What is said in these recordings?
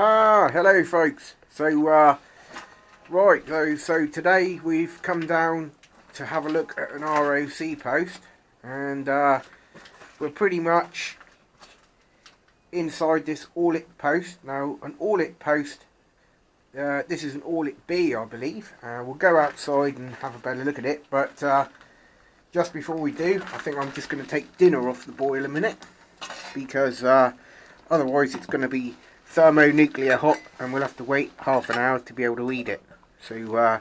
Hello folks. So today we've come down to have a look at an ROC post, and we're pretty much inside this Orlit post. Now, an Orlit post, this is an Orlit B, I believe. We'll go outside and have a better look at it, but just before we do, I think I'm just going to take dinner off the boil a minute, because otherwise it's going to be thermonuclear hot and we'll have to wait half an hour to be able to eat it. So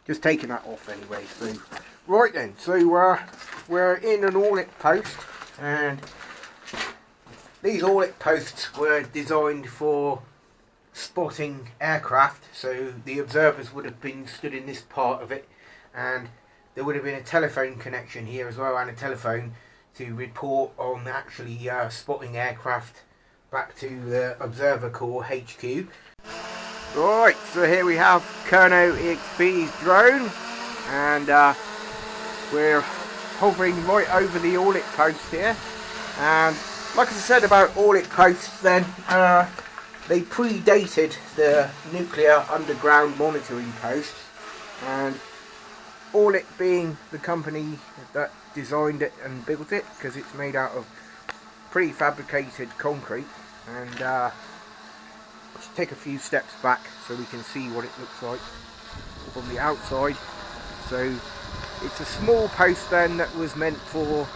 just taking that off anyway. So right then, so we're in an Orlit post, and these Orlit posts were designed for spotting aircraft. So the observers would have been stood in this part of it, and there would have been a telephone connection here as well, and a telephone to report on actually spotting aircraft back to the Observer Corps HQ. Right, so here we have KERNOW EXP's drone, and we're hovering right over the Orlit post here. And like I said about Orlit posts, then they predated the nuclear underground monitoring posts, and Orlit being the company that designed it and built it, because it's made out of prefabricated concrete. And let's take a few steps back so we can see what it looks like from the outside. So it's a small post then that was meant for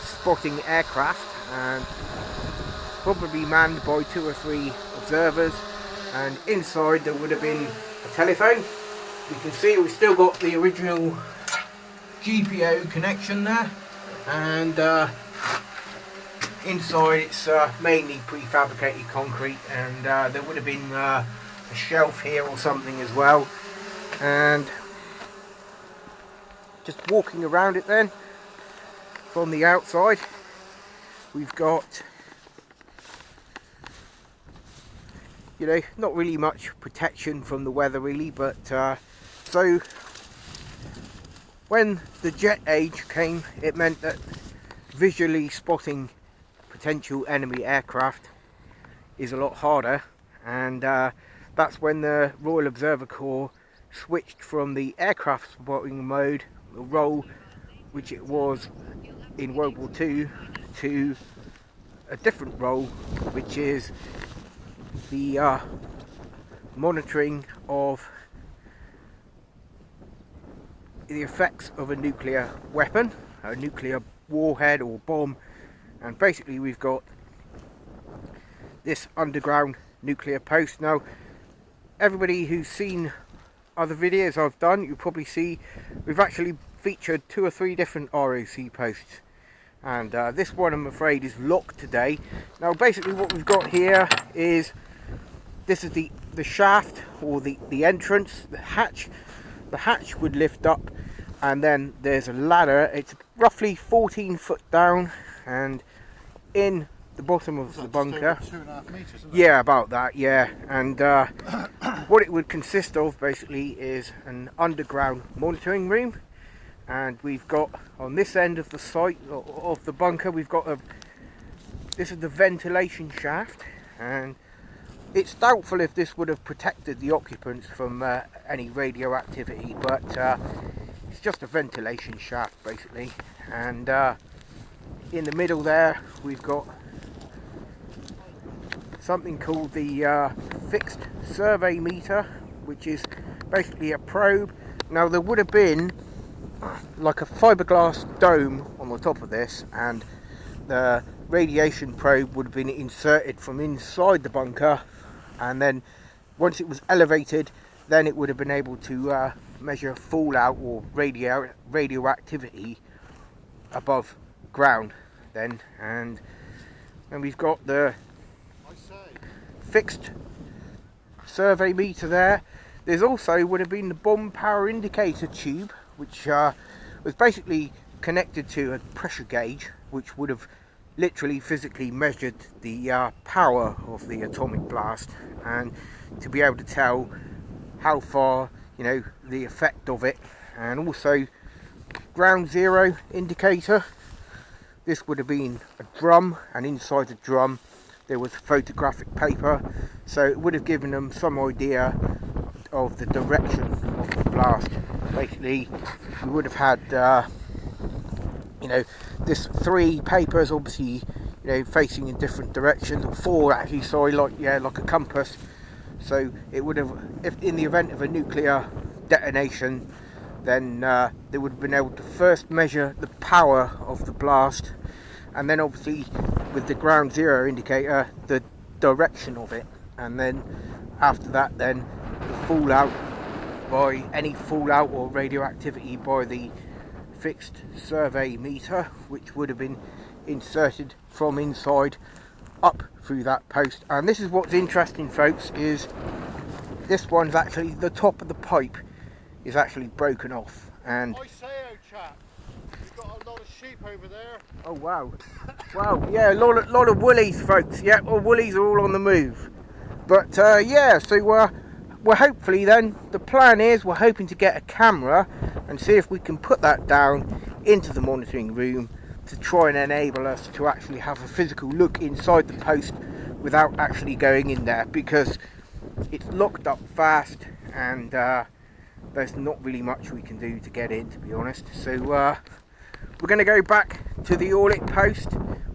spotting aircraft, and probably manned by 2 or 3 observers, and inside there would have been a telephone. You can see we've still got the original GPO connection there, and inside it's mainly prefabricated concrete, and there would have been a shelf here or something as well. And just walking around it then from the outside, we've got, you know, not really much protection from the weather really, but so when the jet age came, it meant that visually spotting potential enemy aircraft is a lot harder, and that's when the Royal Observer Corps switched from the aircraft spotting mode, the role which it was in World War II, to a different role, which is the monitoring of the effects of a nuclear weapon, a nuclear warhead or bomb. And basically we've got this underground nuclear post. Now, everybody who's seen other videos I've done, you probably see we've actually featured 2 or 3 different ROC posts, and this one, I'm afraid, is locked today. Now basically what we've got here is, this is the shaft, or the entrance, the hatch. The hatch would lift up, and then there's a ladder. It's roughly 14 foot down, and in the bottom of the bunker, 2.5 meters, isn't it? Yeah, about that, yeah. And what it would consist of basically is an underground monitoring room, and we've got on this end of the site of the bunker, we've got this is the ventilation shaft, and it's doubtful if this would have protected the occupants from any radioactivity, but it's just a ventilation shaft basically. And in the middle there we've got something called the fixed survey meter, which is basically a probe. Now there would have been like a fiberglass dome on the top of this, and the radiation probe would have been inserted from inside the bunker, and then once it was elevated, then it would have been able to measure fallout or radioactivity above ground then. And we've got the fixed survey meter there. There's also would have been the bomb power indicator tube, which was basically connected to a pressure gauge, which would have literally physically measured the power of the atomic blast, and to be able to tell how far, you know, the effect of it. And also ground zero indicator. This would have been a drum, and inside the drum there was photographic paper, so it would have given them some idea of the direction of the blast. Basically, we would have had this 3 papers, obviously, facing in different directions, or 4 actually, sorry, like a compass. So it would have, if in the event of a nuclear detonation, then they would have been able to first measure the power of the blast, and then obviously with the ground zero indicator, the direction of it, and then after that, then the fallout, by any fallout or radioactivity by the fixed survey meter, which would have been inserted from inside up through that post. And this is what's interesting, folks, is this one's actually, the top of the pipe is actually broken off. And I say, oh chap, you've got a lot of sheep over there. Oh wow, wow, yeah, a lot of woolies, folks. Yeah, well, woolies are all on the move. But yeah, so we're hopefully then, the plan is we're hoping to get a camera and see if we can put that down into the monitoring room to try and enable us to actually have a physical look inside the post without actually going in there, because it's locked up fast and there's not really much we can do to get in, to be honest. So we're going to go back to the Orlit post.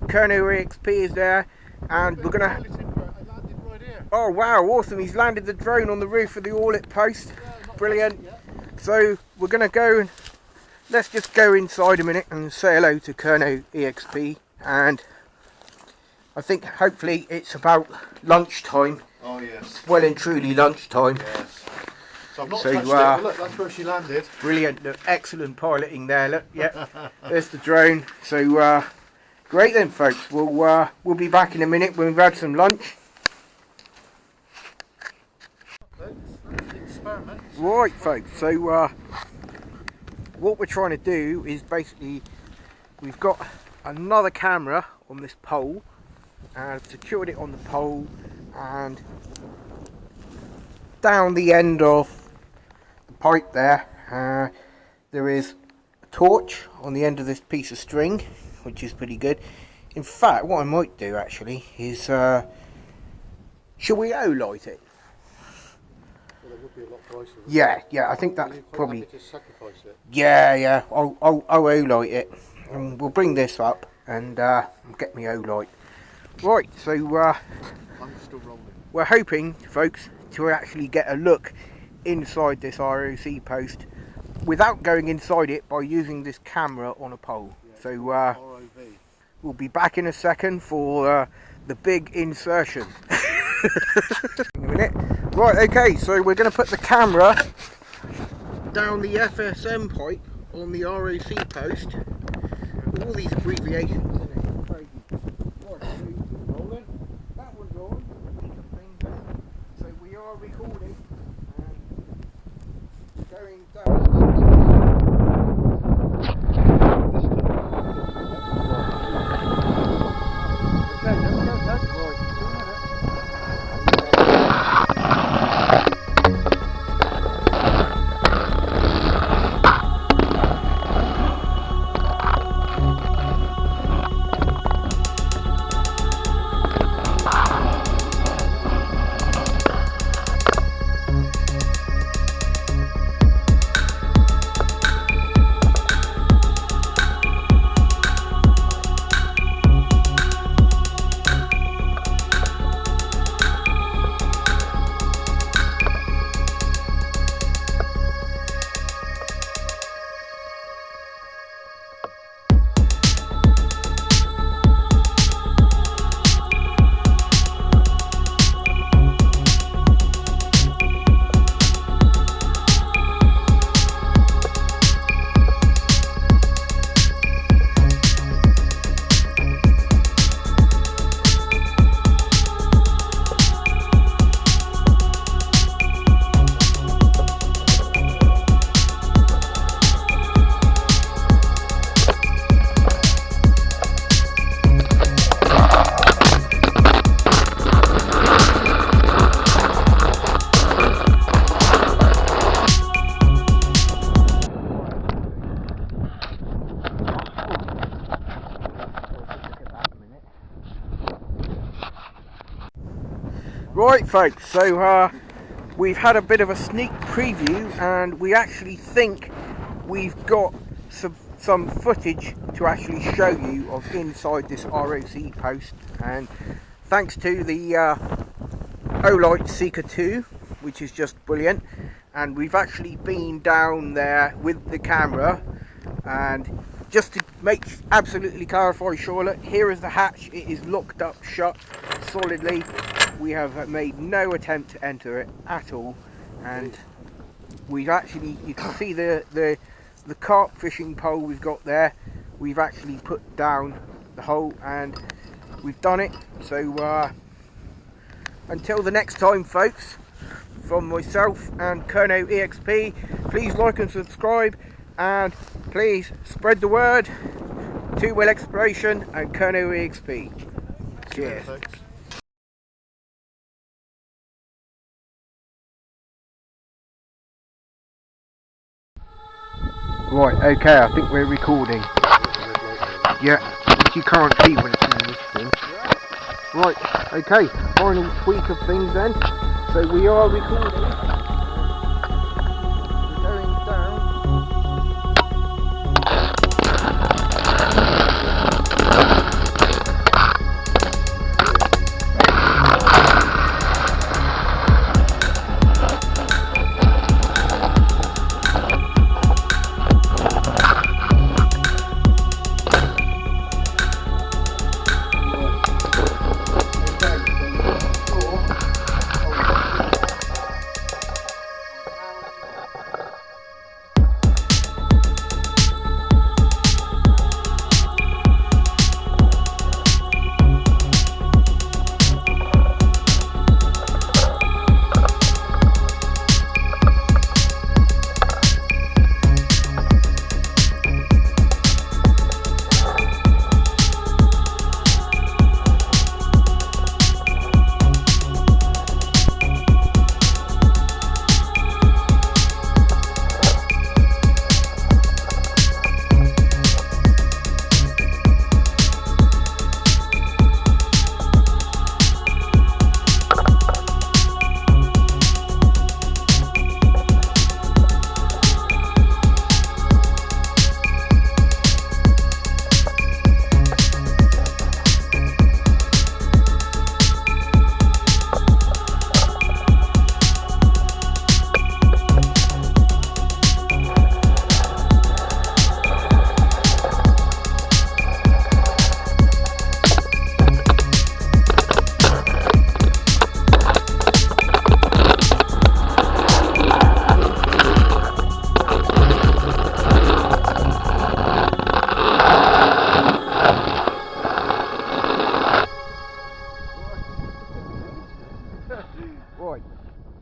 KERNOW EXP is there, and we're going to... Oh wow, awesome, he's landed the drone on the roof of the Orlit post. Brilliant. So we're going to go and let's just go inside a minute and say hello to KERNOW EXP. And I think hopefully it's about lunchtime. Oh yes. Well and truly lunchtime. Yes. So I've not touched it, but look, that's where she landed. Brilliant, look, excellent piloting there, look, yeah. There's the drone. So great then, folks, we'll be back in a minute when we've had some lunch. Right, folks, so what we're trying to do is basically, we've got another camera on this pole, and I've secured it on the pole, and down the end of the pipe there, there is a torch on the end of this piece of string, which is pretty good. In fact, what I might do actually is, shall we O-light it? Well, would be a lot pricier. Yeah, I think that's probably... To sacrifice it. Yeah, I'll O-light it. And we'll bring this up and get me O-light. Right, so I'm still rolling. We're hoping, folks, to actually get a look inside this ROC post without going inside it by using this camera on a pole. Yeah, so ROV. We'll be back in a second for the big insertion. A minute. Right, okay, so we're going to put the camera down the FSM pipe on the ROC post. All these abbreviations in it. Crazy. Right, so rolling. That one's on. So we are recording and going down. Okay, let's go back. Right. Right folks, so we've had a bit of a sneak preview and we actually think we've got some footage to actually show you of inside this ROC post, and thanks to the Orlit Seeker 2, which is just brilliant. And we've actually been down there with the camera, and just to make absolutely clarify, Charlotte, here is the hatch. It is locked up shut solidly. We have made no attempt to enter it at all, and we've actually, you can see the carp fishing pole we've got there. We've actually put down the hole and we've done it. So until the next time folks, from myself and KERNOW EXP, please like and subscribe, and please spread the word to TwEx Exploration and KERNOW EXP. Cheers. Right, okay, I think we're recording. Yeah, you can't see when it's in this thing. Right, okay, final tweak of things then. So we are recording. We're going down. Right,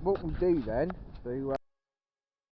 what we'll do then, so